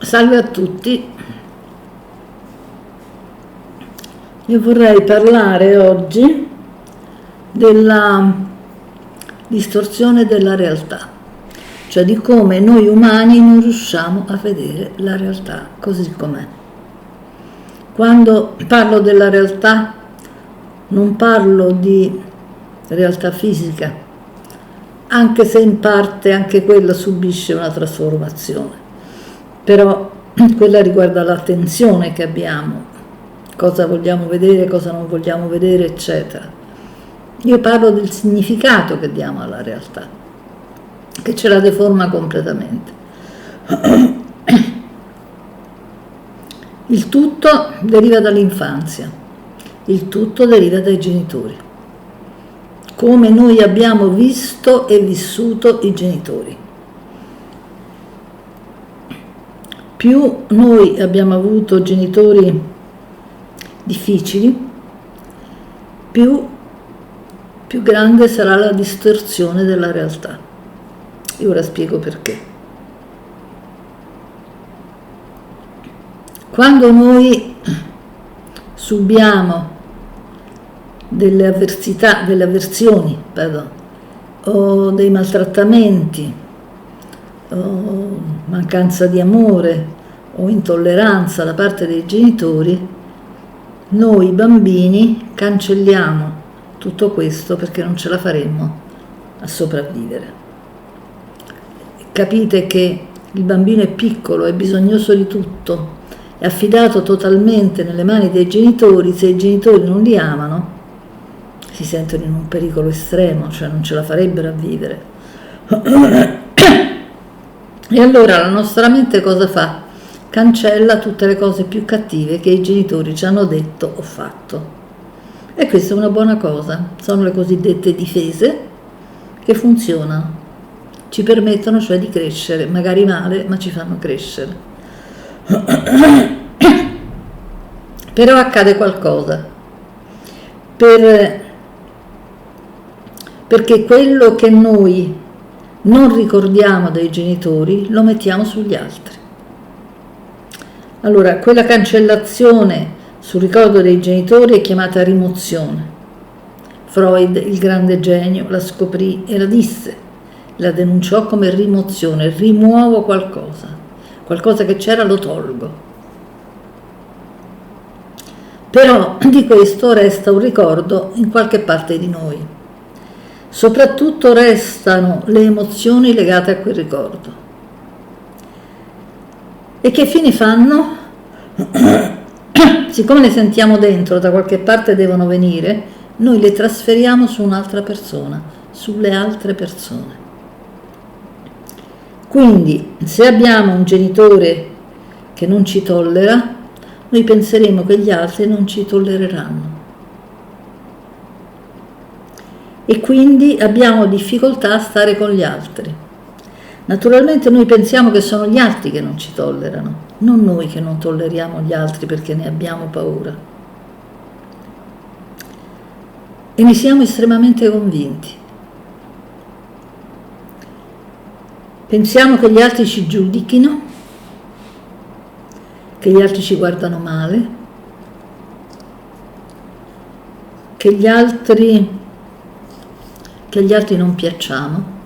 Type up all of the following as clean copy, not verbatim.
Salve a tutti, io vorrei parlare oggi della distorsione della realtà, cioè di come noi umani non riusciamo a vedere la realtà così com'è. Quando parlo della realtà non parlo di realtà fisica, anche se in parte anche quella subisce una trasformazione, però quella riguarda l'attenzione che abbiamo, cosa vogliamo vedere, cosa non vogliamo vedere, eccetera. Io parlo del significato che diamo alla realtà, che ce la deforma completamente. Il tutto deriva dall'infanzia, il tutto deriva dai genitori, come noi abbiamo visto e vissuto i genitori. Più noi abbiamo avuto genitori difficili, più grande sarà la distorsione della realtà. E ora spiego perché. Quando noi subiamo delle avversità, delle avversioni, o dei maltrattamenti, o mancanza di amore o intolleranza da parte dei genitori, noi bambini cancelliamo tutto questo perché non ce la faremmo a sopravvivere. Capite che il bambino è piccolo, è bisognoso di tutto, è affidato totalmente nelle mani dei genitori. Se i genitori non li amano, si sentono in un pericolo estremo, cioè non ce la farebbero a vivere. E allora la nostra mente cosa fa? Cancella tutte le cose più cattive che i genitori ci hanno detto o fatto. E questa è una buona cosa, sono le cosiddette difese che funzionano, ci permettono cioè di crescere, magari male, ma ci fanno crescere. Però accade qualcosa, perché quello che noi non ricordiamo dei genitori lo mettiamo sugli altri. Allora, quella cancellazione sul ricordo dei genitori è chiamata rimozione. Freud, il grande genio, la scoprì e la disse, la denunciò come rimozione: rimuovo qualcosa che c'era lo tolgo. Però di questo resta un ricordo in qualche parte di noi. Soprattutto restano le emozioni legate a quel ricordo. E che fine fanno? Siccome le sentiamo dentro, da qualche parte devono venire, noi le trasferiamo su un'altra persona, sulle altre persone. Quindi, se abbiamo un genitore che non ci tollera, noi penseremo che gli altri non ci tollereranno. E quindi abbiamo difficoltà a stare con gli altri. Naturalmente noi pensiamo che sono gli altri che non ci tollerano, non noi che non tolleriamo gli altri perché ne abbiamo paura. E ne siamo estremamente convinti. Pensiamo che gli altri ci giudichino, che gli altri ci guardano male, che gli altri non piacciamo,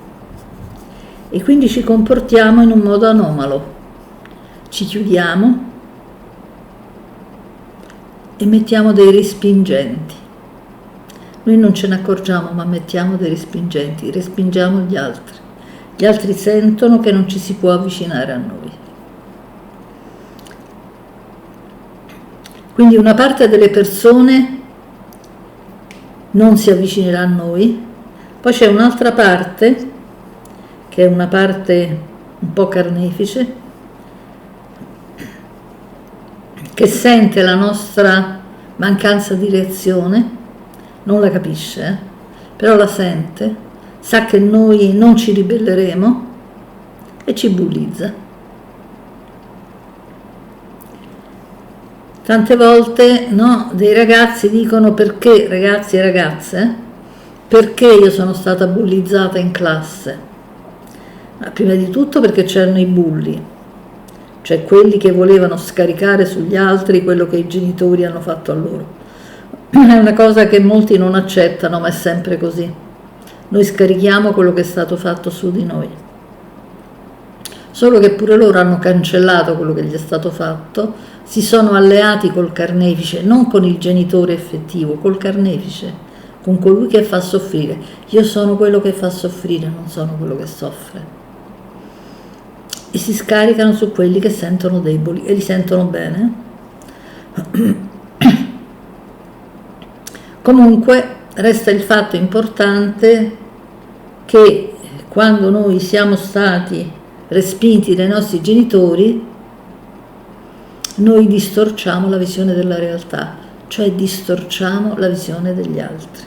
e quindi ci comportiamo in un modo anomalo, ci chiudiamo e mettiamo dei respingenti. Noi non ce ne accorgiamo, ma mettiamo dei respingenti, respingiamo gli altri sentono che non ci si può avvicinare a noi. Quindi una parte delle persone non si avvicinerà a noi, poi c'è un'altra parte, che è una parte un po' carnefice, che sente la nostra mancanza di reazione, non la capisce, però la sente, sa che noi non ci ribelleremo e ci bullizza. Tante volte dei ragazzi dicono: perché, ragazzi e ragazze, perché io sono stata bullizzata in classe? Ma prima di tutto perché c'erano i bulli, cioè quelli che volevano scaricare sugli altri quello che i genitori hanno fatto a loro. È una cosa che molti non accettano, ma è sempre così. Noi scarichiamo quello che è stato fatto su di noi. Solo che pure loro hanno cancellato quello che gli è stato fatto, si sono alleati col carnefice, non con il genitore effettivo, col carnefice, con colui che fa soffrire. Io sono quello che fa soffrire, non sono quello che soffre. E si scaricano su quelli che sentono deboli e li sentono bene. Comunque resta il fatto importante che quando noi siamo stati respinti dai nostri genitori, noi distorciamo la visione della realtà, cioè distorciamo la visione degli altri.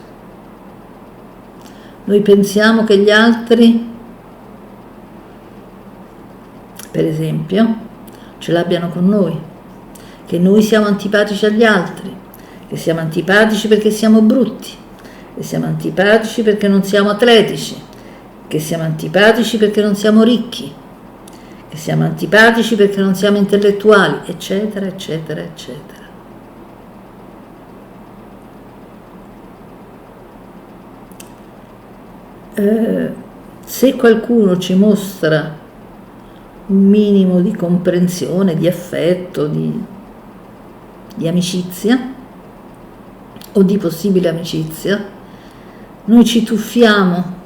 Noi pensiamo che gli altri, per esempio, ce l'abbiano con noi, che noi siamo antipatici agli altri, che siamo antipatici perché siamo brutti, che siamo antipatici perché non siamo atletici, che siamo antipatici perché non siamo ricchi, che siamo antipatici perché non siamo intellettuali, eccetera, eccetera, eccetera. Se qualcuno ci mostra un minimo di comprensione, di affetto, di amicizia o di possibile amicizia, noi ci tuffiamo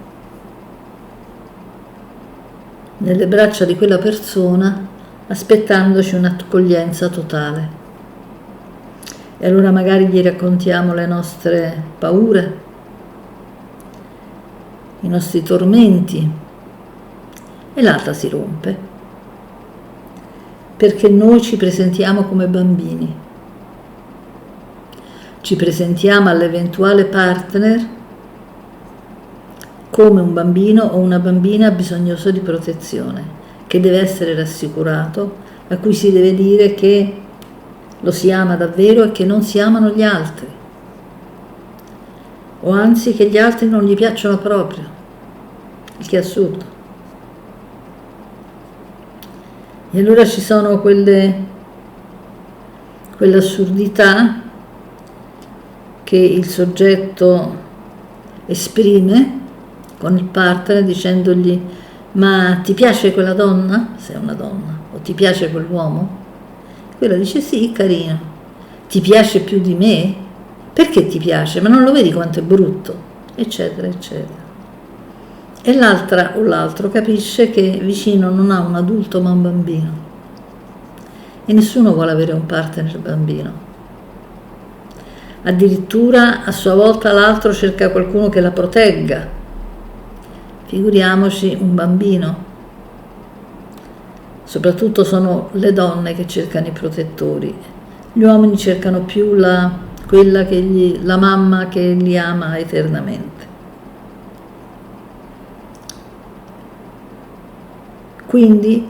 nelle braccia di quella persona aspettandoci un'accoglienza totale. E allora magari gli raccontiamo le nostre paure, i nostri tormenti, e l'altra si rompe, perché noi ci presentiamo come bambini, ci presentiamo all'eventuale partner come un bambino o una bambina bisognoso di protezione, che deve essere rassicurato, a cui si deve dire che lo si ama davvero e che non si amano gli altri, o anzi che gli altri non gli piacciono proprio, il che è assurdo. E allora ci sono quell'assurdità che il soggetto esprime con il partner dicendogli: ma ti piace quella donna? Se è una donna. O ti piace quell'uomo? Quella dice: sì, carino. Ti piace più di me? Perché ti piace? Ma non lo vedi quanto è brutto? Eccetera, eccetera. E l'altra o l'altro capisce che vicino non ha un adulto ma un bambino. E nessuno vuole avere un partner bambino. Addirittura a sua volta l'altro cerca qualcuno che la protegga. Figuriamoci un bambino. Soprattutto sono le donne che cercano i protettori. Gli uomini cercano più la mamma che li ama eternamente. Quindi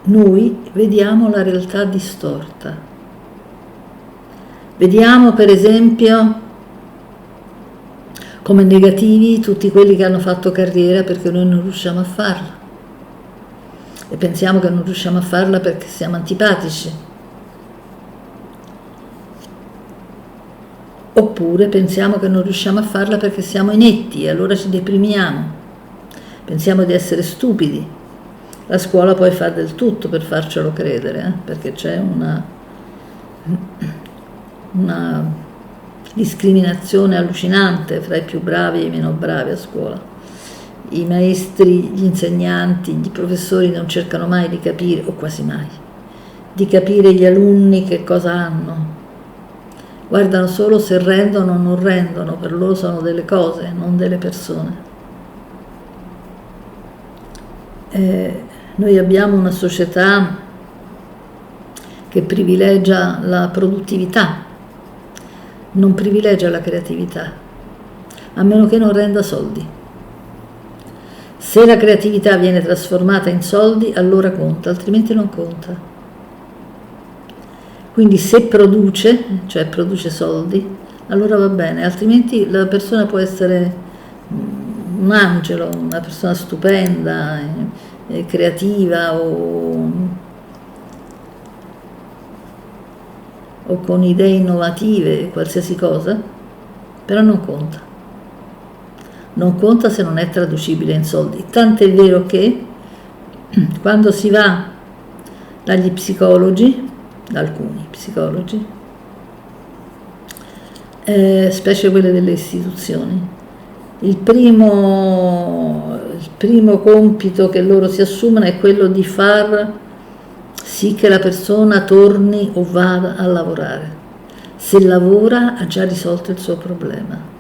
noi vediamo la realtà distorta. Vediamo per esempio come negativi tutti quelli che hanno fatto carriera perché noi non riusciamo a farla. E pensiamo che non riusciamo a farla perché siamo antipatici. Oppure pensiamo che non riusciamo a farla perché siamo inetti e allora ci deprimiamo. Pensiamo di essere stupidi. La scuola poi fa del tutto per farcelo credere, perché c'è una discriminazione allucinante fra i più bravi e i meno bravi a scuola. I maestri, gli insegnanti, i professori non cercano mai di capire, o quasi mai, di capire gli alunni che cosa hanno. Guardano solo se rendono o non rendono, per loro sono delle cose, non delle persone. Noi abbiamo una società che privilegia la produttività, non privilegia la creatività, a meno che non renda soldi. Se la creatività viene trasformata in soldi, allora conta, altrimenti non conta. Quindi se produce, cioè produce soldi, allora va bene, altrimenti la persona può essere un angelo, una persona stupenda, creativa o o con idee innovative, qualsiasi cosa, però non conta. Non conta se non è traducibile in soldi. Tant'è vero che quando si va dagli psicologi, da alcuni psicologi, specie quelle delle istituzioni, il primo compito che loro si assumono è quello di far sì che la persona torni o vada a lavorare. Se lavora ha già risolto il suo problema.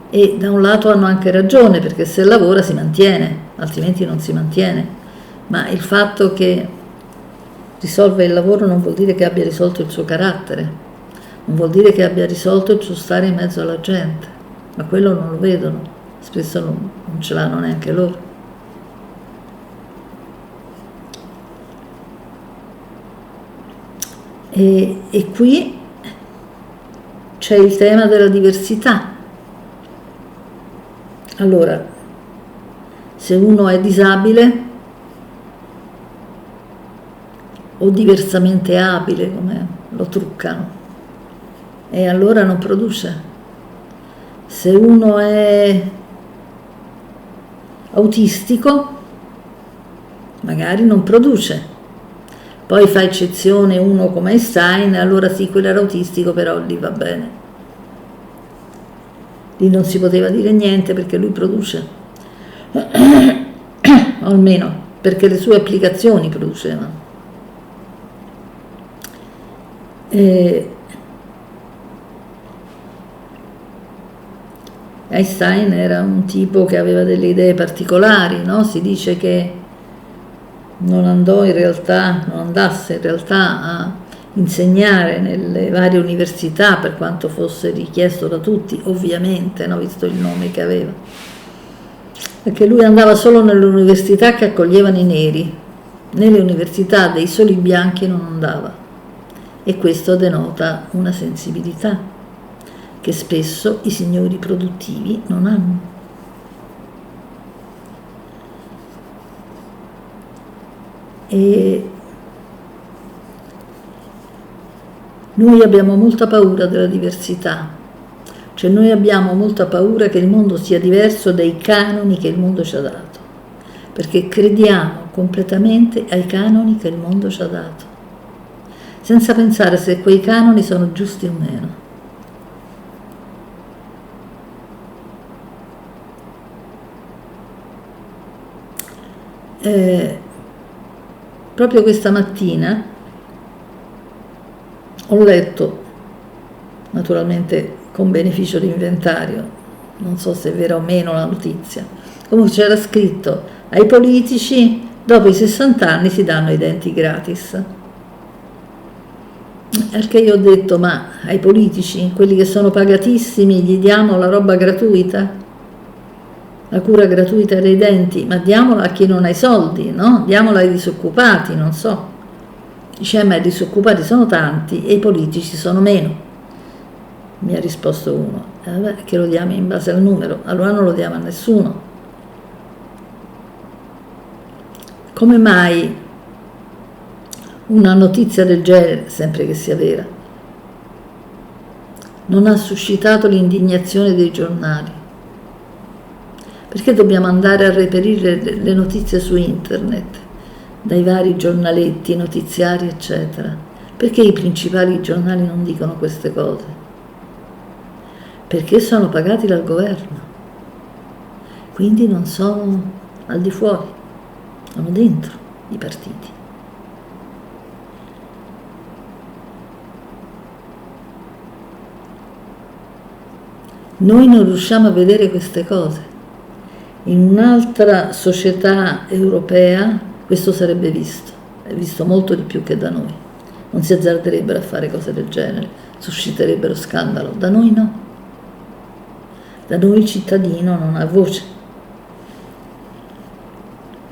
E da un lato hanno anche ragione, perché se lavora si mantiene, altrimenti non si mantiene. Ma il fatto che risolve il lavoro non vuol dire che abbia risolto il suo carattere, non vuol dire che abbia risolto il suo stare in mezzo alla gente, ma quello non lo vedono, spesso non ce l'hanno neanche loro. E qui c'è il tema della diversità. Allora, se uno è disabile o diversamente abile, come lo truccano, e allora non produce. Se uno è autistico, magari non produce. Poi fa eccezione uno come Einstein, allora sì, quello era autistico, però lì va bene. Lì non si poteva dire niente perché lui produce. O almeno perché le sue applicazioni producevano. Einstein era un tipo che aveva delle idee particolari, no? Si dice che non andasse in realtà a insegnare nelle varie università, per quanto fosse richiesto da tutti, ovviamente, no? Visto il nome che aveva, perché lui andava solo nelle università che accoglievano i neri, nelle università dei soli bianchi non andava, e questo denota una sensibilità che spesso i signori produttivi non hanno. E noi abbiamo molta paura della diversità, cioè noi abbiamo molta paura che il mondo sia diverso dai canoni che il mondo ci ha dato, perché crediamo completamente ai canoni che il mondo ci ha dato, senza pensare se quei canoni sono giusti o meno. Proprio questa mattina ho letto, naturalmente con beneficio di inventario, non so se è vera o meno la notizia, comunque c'era scritto: ai politici dopo i 60 anni si danno i denti gratis. Perché io ho detto: ma ai politici, quelli che sono pagatissimi, gli diamo la roba gratuita? La cura gratuita dei denti, ma diamola a chi non ha i soldi, no? Diamola ai disoccupati, non so. Dice: ma i disoccupati sono tanti e i politici sono meno. Mi ha risposto uno: che lo diamo in base al numero, allora non lo diamo a nessuno. Come mai una notizia del genere, sempre che sia vera, non ha suscitato l'indignazione dei giornali? Perché dobbiamo andare a reperire le notizie su internet, dai vari giornaletti, notiziari, eccetera? Perché i principali giornali non dicono queste cose? Perché sono pagati dal governo, quindi non sono al di fuori, sono dentro i partiti. Noi non riusciamo a vedere queste cose. In un'altra società europea questo sarebbe visto, è visto molto di più che da noi. Non si azzarderebbero a fare cose del genere, susciterebbero scandalo. Da noi no. Da noi il cittadino non ha voce.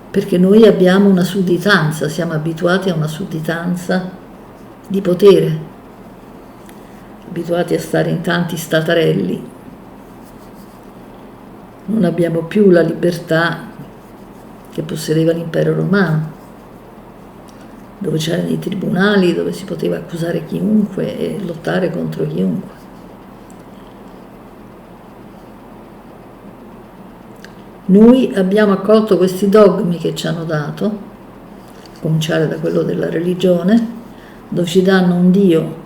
Perché noi abbiamo una sudditanza, siamo abituati a una sudditanza di potere, abituati a stare in tanti statarelli. Non abbiamo più la libertà che possedeva l'impero romano, dove c'erano i tribunali, dove si poteva accusare chiunque e lottare contro chiunque. Noi abbiamo accolto questi dogmi che ci hanno dato, a cominciare da quello della religione, dove ci danno un Dio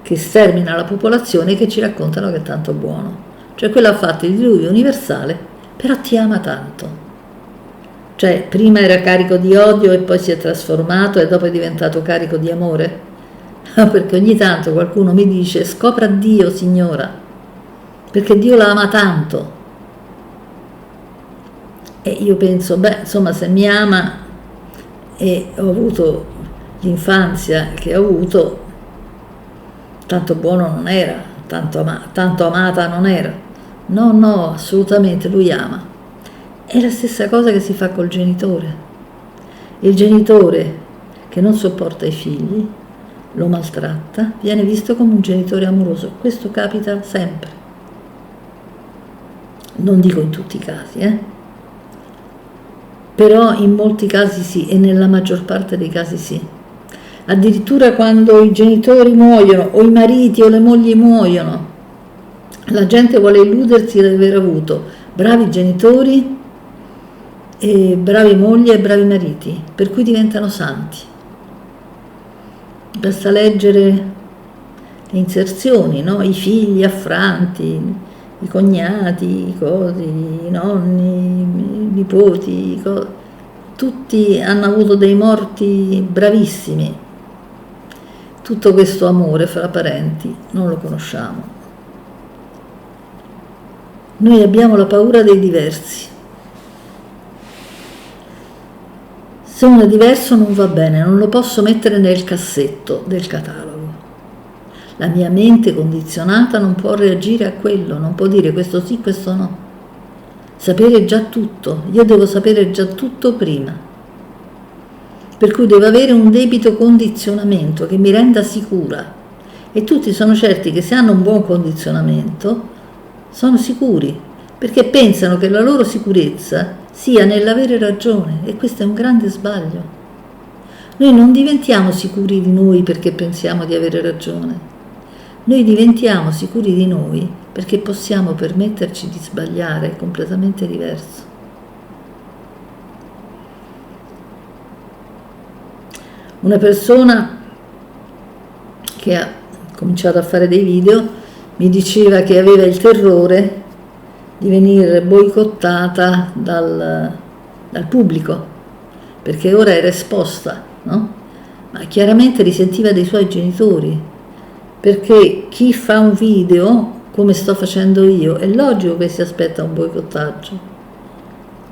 che stermina la popolazione e che ci raccontano che è tanto buono. Cioè quello ha fatto il diluvio universale, però ti ama tanto. Cioè prima era carico di odio e poi si è trasformato e dopo è diventato carico di amore. Perché ogni tanto qualcuno mi dice scopra Dio, signora, perché Dio la ama tanto. E io penso, beh, insomma, se mi ama e ho avuto l'infanzia che ho avuto, tanto buono non era, tanto amata non era. No, no, assolutamente, lui ama. È la stessa cosa che si fa col genitore. Il genitore che non sopporta i figli, lo maltratta, viene visto come un genitore amoroso. Questo capita sempre. Non dico in tutti i casi, però in molti casi sì, e nella maggior parte dei casi sì. Addirittura quando i genitori muoiono, o i mariti o le mogli muoiono, la gente vuole illudersi di aver avuto bravi genitori, e bravi mogli e bravi mariti, per cui diventano santi. Basta leggere le inserzioni, no? I figli affranti, i cognati, i nonni, i nipoti, tutti hanno avuto dei morti bravissimi. Tutto questo amore fra parenti non lo conosciamo. Noi abbiamo la paura dei diversi. Se uno è diverso non va bene, non lo posso mettere nel cassetto del catalogo. La mia mente condizionata non può reagire a quello, non può dire questo sì, questo no. Sapere già tutto, io devo sapere già tutto prima. Per cui devo avere un debito condizionamento che mi renda sicura. E tutti sono certi che se hanno un buon condizionamento, sono sicuri, perché pensano che la loro sicurezza sia nell'avere ragione, e questo è un grande sbaglio. Noi non diventiamo sicuri di noi perché pensiamo di avere ragione. Noi diventiamo sicuri di noi perché possiamo permetterci di sbagliare, è completamente diverso. Una persona che ha cominciato a fare dei video mi diceva che aveva il terrore di venire boicottata dal pubblico, perché ora era esposta, no? Ma chiaramente risentiva dei suoi genitori, perché chi fa un video, come sto facendo io, è logico che si aspetta un boicottaggio.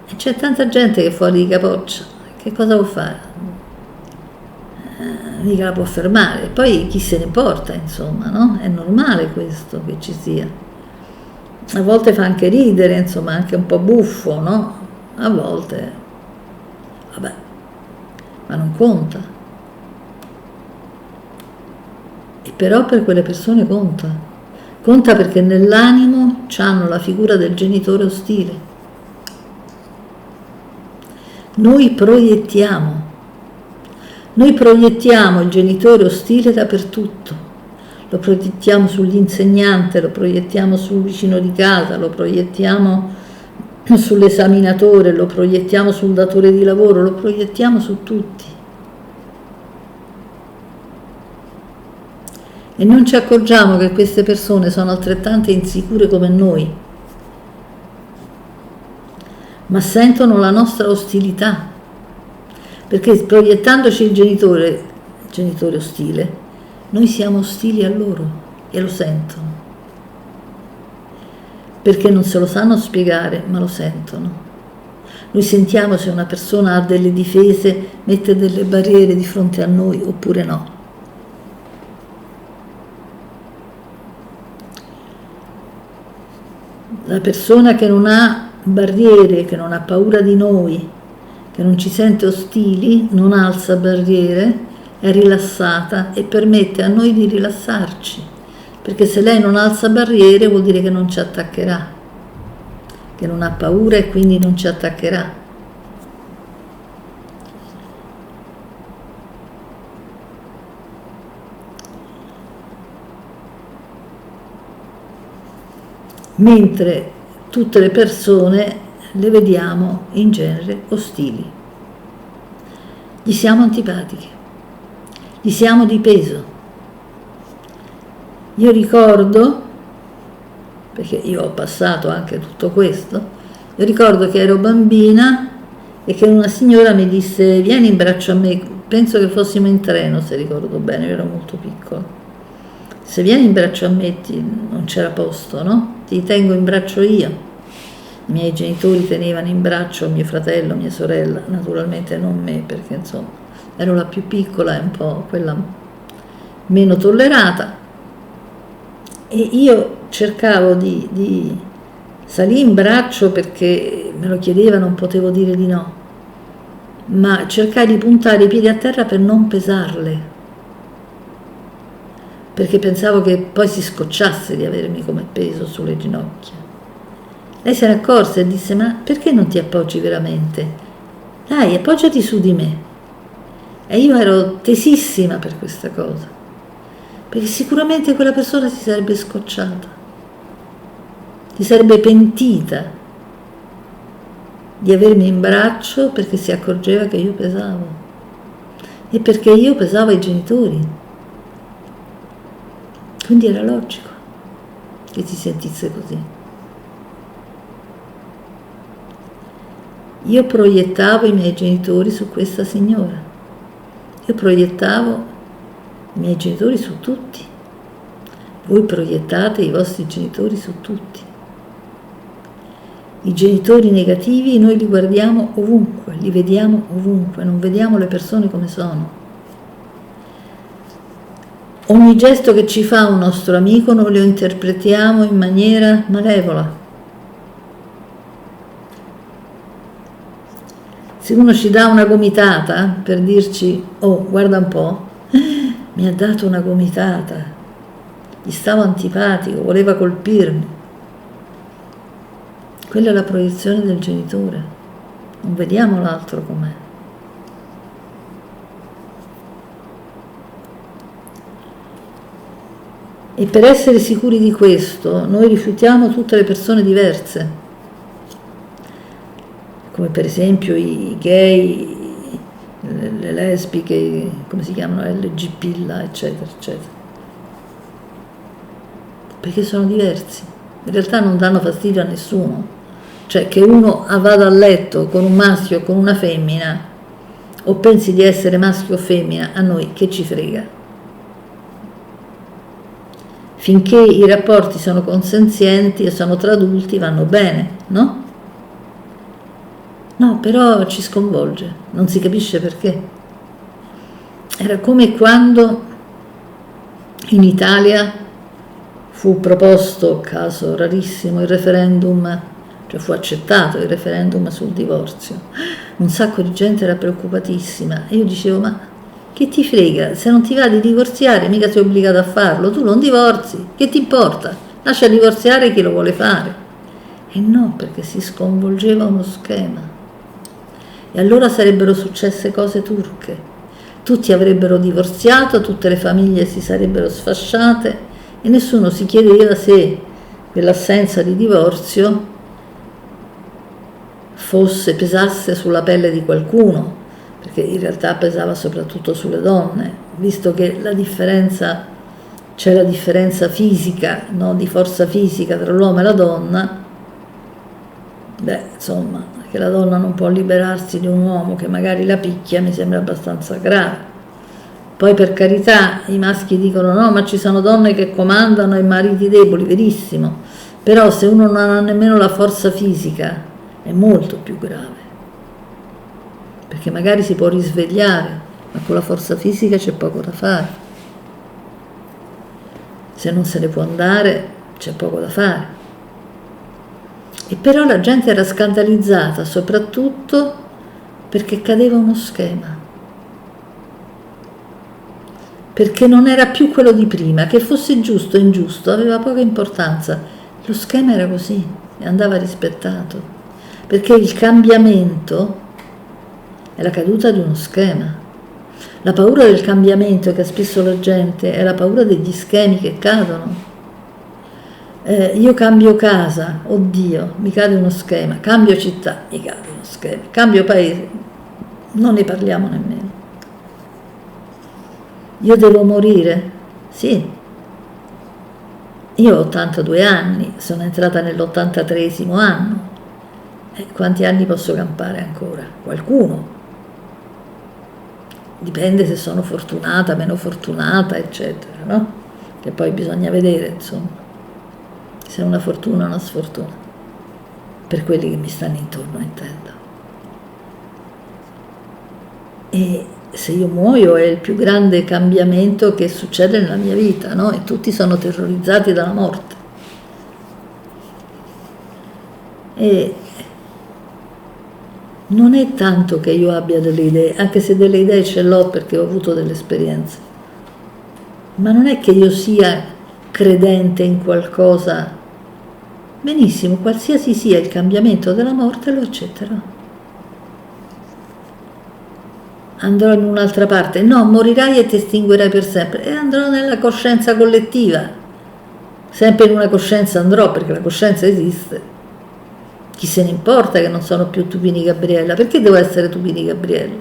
E c'è tanta gente che è fuori di capoccia, che cosa può fare? Mica la può fermare, poi chi se ne importa, insomma, no? È normale questo che ci sia. A volte fa anche ridere, insomma, anche un po' buffo, no? A volte, vabbè, ma non conta. E però per quelle persone conta. Conta perché nell'animo c'hanno la figura del genitore ostile. Noi proiettiamo il genitore ostile dappertutto. Lo proiettiamo sull'insegnante, lo proiettiamo sul vicino di casa, lo proiettiamo sull'esaminatore, lo proiettiamo sul datore di lavoro, lo proiettiamo su tutti. E non ci accorgiamo che queste persone sono altrettanto insicure come noi, ma sentono la nostra ostilità, perché proiettandoci il genitore ostile, noi siamo ostili a loro e lo sentono, perché non se lo sanno spiegare, ma lo sentono. Noi sentiamo se una persona ha delle difese, mette delle barriere di fronte a noi oppure no. La persona che non ha barriere, che non ha paura di noi, che non ci sente ostili, non alza barriere, è rilassata e permette a noi di rilassarci, perché se lei non alza barriere vuol dire che non ci attaccherà, che non ha paura e quindi non ci attaccherà. mentre tutte le persone le vediamo in genere ostili. Gli siamo antipatiche, gli siamo di peso. Io ricordo, perché io ho passato anche tutto questo, io ricordo che ero bambina e che una signora mi disse: vieni in braccio a me, penso che fossimo in treno, se ricordo bene, io ero molto piccola. Se vieni in braccio a me, non c'era posto, no? Ti tengo in braccio io. I miei genitori tenevano in braccio mio fratello, mia sorella, naturalmente non me, perché insomma ero la più piccola e un po' quella meno tollerata, e io cercavo di salire in braccio perché me lo chiedeva, non potevo dire di no, ma cercai di puntare i piedi a terra per non pesarle, perché pensavo che poi si scocciasse di avermi come peso sulle ginocchia. Lei se ne accorse e disse: ma perché non ti appoggi veramente? Dai, appoggiati su di me. E io ero tesissima per questa cosa, perché sicuramente quella persona si sarebbe scocciata, si sarebbe pentita di avermi in braccio perché si accorgeva che io pesavo e perché io pesavo ai genitori. Quindi era logico che si sentisse così. Io proiettavo i miei genitori su questa signora, io proiettavo i miei genitori su tutti, voi proiettate i vostri genitori su tutti. I genitori negativi noi li guardiamo ovunque, li vediamo ovunque, non vediamo le persone come sono. Ogni gesto che ci fa un nostro amico noi lo interpretiamo in maniera malevola. Se uno ci dà una gomitata per dirci: oh, guarda un po', mi ha dato una gomitata, gli stavo antipatico, voleva colpirmi. Quella è la proiezione del genitore, non vediamo l'altro com'è. E per essere sicuri di questo, noi rifiutiamo tutte le persone diverse, come per esempio i gay, le lesbiche, come si chiamano, LGBT, eccetera, eccetera. Perché sono diversi. In realtà non danno fastidio a nessuno. Cioè, che uno vada a letto con un maschio o con una femmina, o pensi di essere maschio o femmina, a noi che ci frega. Finché i rapporti sono consenzienti e sono tra adulti vanno bene, no? No, però ci sconvolge, non si capisce perché. Era come quando in Italia fu proposto, caso rarissimo, il referendum, cioè fu accettato il referendum sul divorzio. Un sacco di gente era preoccupatissima e io dicevo: ma che ti frega, se non ti va di divorziare mica sei obbligato a farlo, tu non divorzi, che ti importa? Lascia divorziare chi lo vuole fare. E no, perché si sconvolgeva uno schema. E allora sarebbero successe cose turche, tutti avrebbero divorziato, tutte le famiglie si sarebbero sfasciate e nessuno si chiedeva se quell'assenza di divorzio pesasse sulla pelle di qualcuno, perché in realtà pesava soprattutto sulle donne, visto che c'è la differenza fisica, no, di forza fisica tra l'uomo e la donna. Insomma, che la donna non può liberarsi di un uomo che magari la picchia mi sembra abbastanza grave. Poi, per carità, i maschi dicono: no, ma ci sono donne che comandano e mariti deboli, verissimo, però se uno non ha nemmeno la forza fisica è molto più grave, perché magari si può risvegliare, ma con la forza fisica c'è poco da fare. Se non se ne può andare c'è poco da fare. E però la gente era scandalizzata soprattutto perché cadeva uno schema, perché non era più quello di prima, che fosse giusto o ingiusto aveva poca importanza, lo schema era così e andava rispettato, perché il cambiamento è la caduta di uno schema. La paura del cambiamento che ha spesso la gente è la paura degli schemi che cadono. io cambio casa, oddio, mi cade uno schema, cambio città, mi cade uno schema, cambio paese, non ne parliamo nemmeno. Io devo morire? Sì. Io ho 82 anni, sono entrata nell'83esimo anno. Quanti anni posso campare ancora? Qualcuno. Dipende se sono fortunata, meno fortunata, eccetera, no? Che poi bisogna vedere, insomma, se è una fortuna o una sfortuna, per quelli che mi stanno intorno, intendo. E se io muoio è il più grande cambiamento che succede nella mia vita, no? E tutti sono terrorizzati dalla morte. E non è tanto che io abbia delle idee, anche se delle idee ce l'ho perché ho avuto delle esperienze, ma non è che io sia credente in qualcosa. Benissimo, qualsiasi sia il cambiamento della morte lo accetterò. Andrò in un'altra parte, no, morirai e ti estinguerai per sempre, e andrò nella coscienza collettiva, sempre in una coscienza andrò, perché la coscienza esiste. Chi se ne importa che non sono più Tupini Gabriella? Perché devo essere Tupini Gabriella?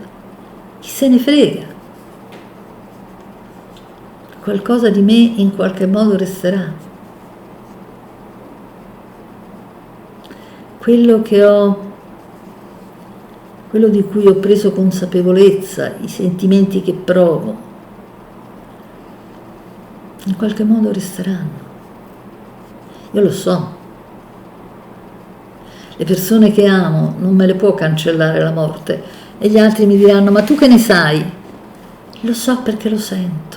Chi se ne frega? Qualcosa di me in qualche modo resterà. Quello che ho, quello di cui ho preso consapevolezza, i sentimenti che provo, in qualche modo resteranno. Io lo so. Le persone che amo non me le può cancellare la morte, e gli altri mi diranno: ma tu che ne sai? Lo so perché lo sento.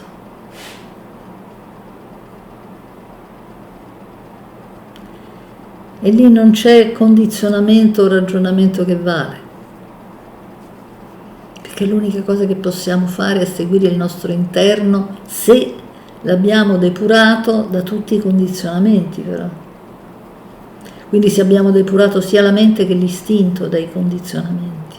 E lì non c'è condizionamento o ragionamento che vale, perché l'unica cosa che possiamo fare è seguire il nostro interno, se l'abbiamo depurato da tutti i condizionamenti, però. Quindi se abbiamo depurato sia la mente che l'istinto dai condizionamenti.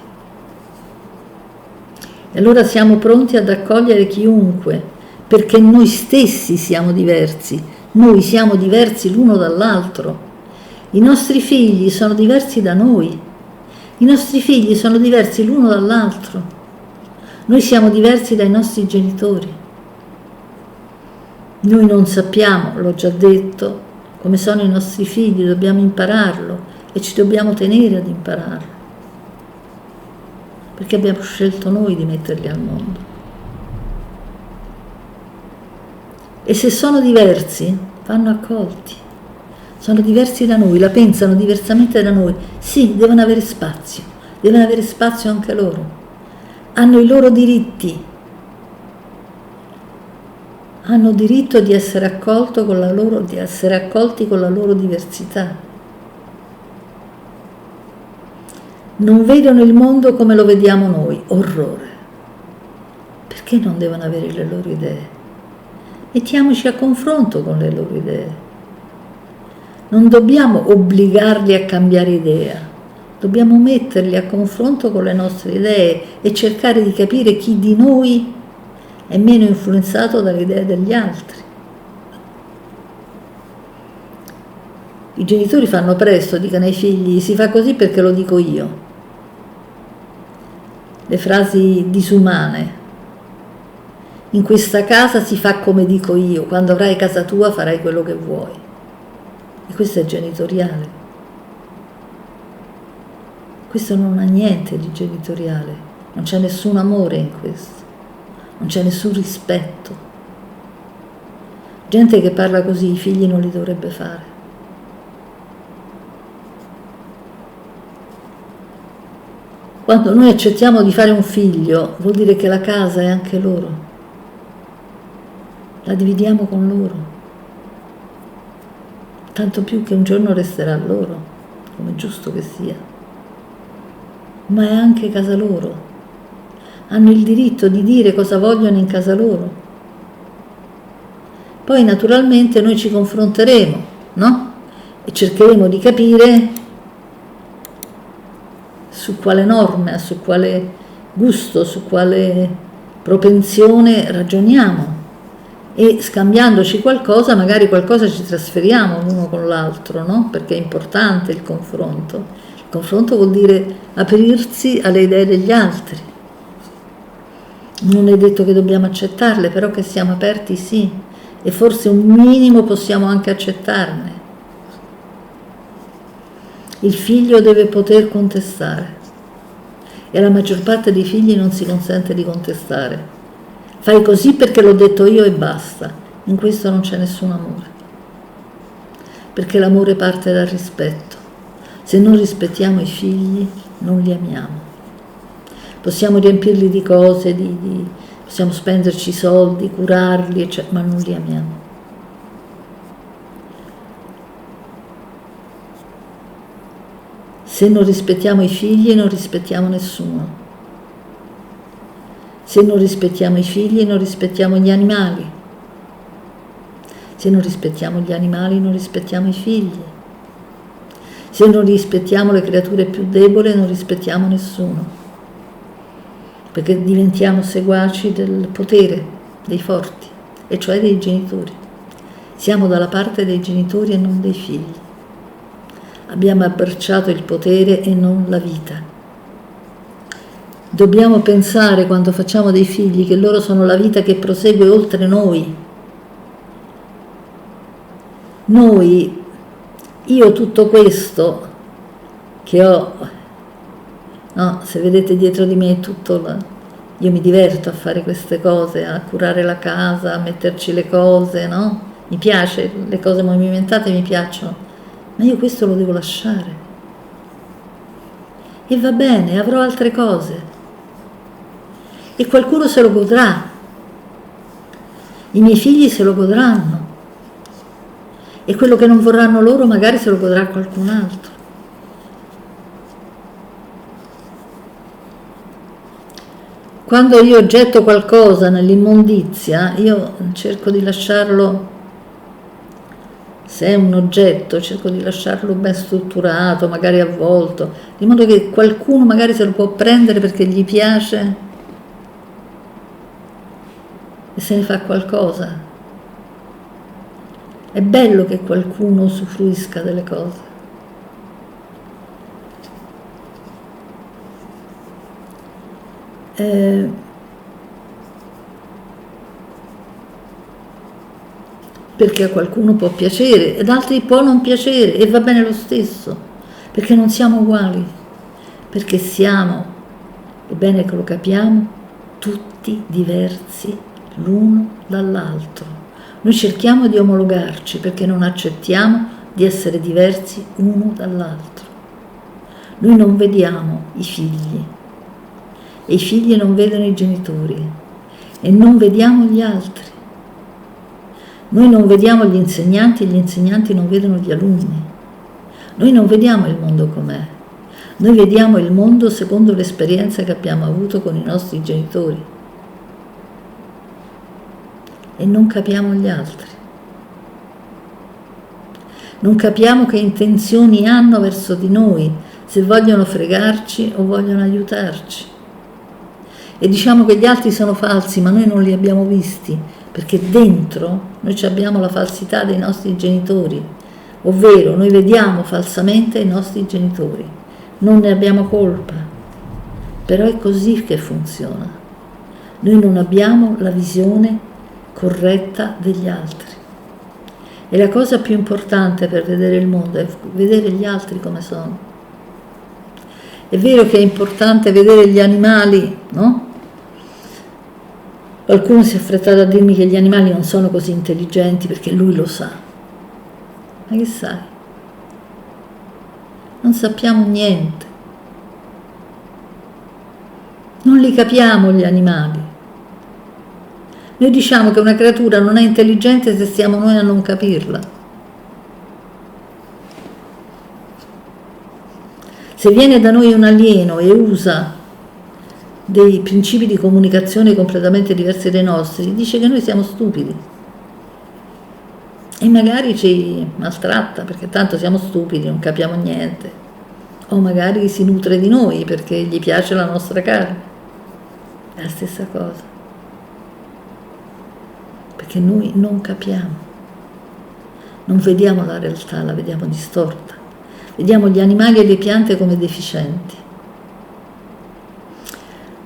E allora siamo pronti ad accogliere chiunque, perché noi stessi siamo diversi, noi siamo diversi l'uno dall'altro. I nostri figli sono diversi da noi, i nostri figli sono diversi l'uno dall'altro, noi siamo diversi dai nostri genitori. Noi non sappiamo, l'ho già detto, come sono i nostri figli, dobbiamo impararlo e ci dobbiamo tenere ad impararlo, perché abbiamo scelto noi di metterli al mondo. E se sono diversi, vanno accolti. Sono diversi da noi, la pensano diversamente da noi. Sì, devono avere spazio anche loro. Hanno i loro diritti. Hanno diritto di essere accolti con la loro diversità. Non vedono il mondo come lo vediamo noi, orrore. Perché non devono avere le loro idee? Mettiamoci a confronto con le loro idee. Non dobbiamo obbligarli a cambiare idea, dobbiamo metterli a confronto con le nostre idee e cercare di capire chi di noi è meno influenzato dalle idee degli altri. I genitori fanno presto, dicono ai figli: si fa così perché lo dico io. Le frasi disumane: in questa casa si fa come dico io, quando avrai casa tua farai quello che vuoi. E questo è genitoriale. Questo non ha niente di genitoriale, non c'è nessun amore in questo, non c'è nessun rispetto. Gente che parla così i figli non li dovrebbe fare. Quando noi accettiamo di fare un figlio, vuol dire che la casa è anche loro, la dividiamo con loro. Tanto più che un giorno resterà loro, come è giusto che sia. Ma è anche casa loro. Hanno il diritto di dire cosa vogliono in casa loro. Poi naturalmente noi ci confronteremo, no? E cercheremo di capire su quale norma, su quale gusto, su quale propensione ragioniamo. e scambiandoci qualcosa, magari qualcosa ci trasferiamo l'uno con l'altro, no? Perché è importante il confronto. Il confronto vuol dire aprirsi alle idee degli altri. Non è detto che dobbiamo accettarle, però che siamo aperti sì, e forse un minimo possiamo anche accettarne. Il figlio deve poter contestare e alla maggior parte dei figli non si consente di contestare. Fai così perché l'ho detto io e basta. In questo non c'è nessun amore, perché l'amore parte dal rispetto. Se non rispettiamo i figli non li amiamo. Possiamo riempirli di cose, possiamo spenderci soldi, curarli, ma non li amiamo. Se non rispettiamo i figli non rispettiamo nessuno. Se non rispettiamo i figli non rispettiamo gli animali. Se non rispettiamo gli animali non rispettiamo i figli. Se non rispettiamo le creature più deboli non rispettiamo nessuno, perché diventiamo seguaci del potere dei forti, e cioè dei genitori. Siamo dalla parte dei genitori e non dei figli. Abbiamo abbracciato il potere e non la vita. Dobbiamo pensare, quando facciamo dei figli, che loro sono la vita che prosegue oltre noi. Io tutto questo che ho, no, se vedete dietro di me io mi diverto a fare queste cose, a curare la casa, a metterci le cose, no? Mi piace, le cose movimentate mi piacciono, ma io questo lo devo lasciare. E va bene, avrò altre cose. E qualcuno se lo godrà, i miei figli se lo godranno, e quello che non vorranno loro magari se lo godrà qualcun altro. Quando io getto qualcosa nell'immondizia, io cerco di lasciarlo, se è un oggetto, cerco di lasciarlo ben strutturato, magari avvolto, di modo che qualcuno magari se lo può prendere perché gli piace e se ne fa qualcosa. È bello che qualcuno usufruisca delle cose. Perché a qualcuno può piacere ed altri può non piacere, e va bene lo stesso, perché non siamo uguali, perché siamo, è bene che lo capiamo, tutti diversi l'uno dall'altro. Noi cerchiamo di omologarci perché non accettiamo di essere diversi uno dall'altro. Noi non vediamo i figli e i figli non vedono i genitori e non vediamo gli altri. Noi non vediamo gli insegnanti e gli insegnanti non vedono gli alunni. Noi non vediamo il mondo com'è. Noi vediamo il mondo secondo l'esperienza che abbiamo avuto con i nostri genitori. E non capiamo gli altri. Non capiamo che intenzioni hanno verso di noi, se vogliono fregarci o vogliono aiutarci. E diciamo che gli altri sono falsi, ma noi non li abbiamo visti, perché dentro noi abbiamo la falsità dei nostri genitori, ovvero noi vediamo falsamente i nostri genitori, non ne abbiamo colpa, però è così che funziona. Noi non abbiamo la visione corretta degli altri. E la cosa più importante per vedere il mondo è vedere gli altri come sono. È vero che è importante vedere gli animali, no? Qualcuno si è affrettato a dirmi che gli animali non sono così intelligenti perché lui lo sa. Ma che sai? Non sappiamo niente. Non li capiamo gli animali. Noi diciamo che una creatura non è intelligente se siamo noi a non capirla. Se viene da noi un alieno e usa dei principi di comunicazione completamente diversi dai nostri, dice che noi siamo stupidi. E magari ci maltratta perché tanto siamo stupidi, non capiamo niente. O magari si nutre di noi perché gli piace la nostra carne. È la stessa cosa. perché noi non capiamo, non vediamo la realtà, la vediamo distorta, vediamo gli animali e le piante come deficienti.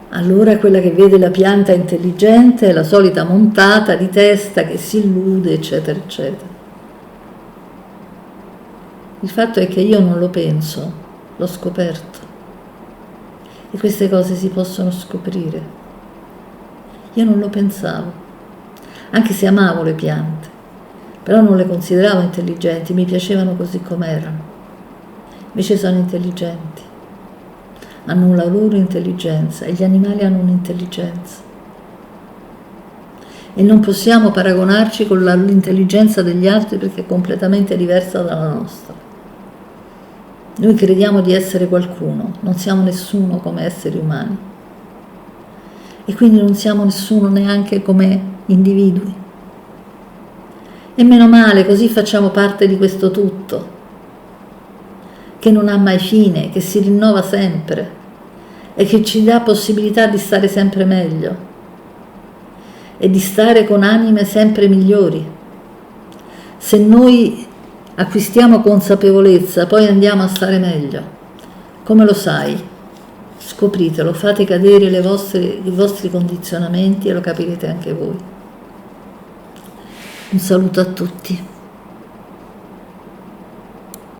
Allora quella che vede la pianta intelligente è la solita montata di testa che si illude, eccetera, eccetera. Il fatto è che io non lo penso, l'ho scoperto. E queste cose si possono scoprire. Io non lo pensavo, anche se amavo le piante, però non le consideravo intelligenti, mi piacevano così com'erano. Invece sono intelligenti, hanno la loro intelligenza e gli animali hanno un'intelligenza. E non possiamo paragonarci con l'intelligenza degli altri perché è completamente diversa dalla nostra. Noi crediamo di essere qualcuno, non siamo nessuno come esseri umani e quindi non siamo nessuno neanche come individui. E meno male, così facciamo parte di questo tutto, che non ha mai fine, che si rinnova sempre e che ci dà possibilità di stare sempre meglio e di stare con anime sempre migliori. Se noi acquistiamo consapevolezza, poi andiamo a stare meglio. Come lo sai? Scopritelo, fate cadere i vostri condizionamenti e lo capirete anche voi. Un saluto a tutti.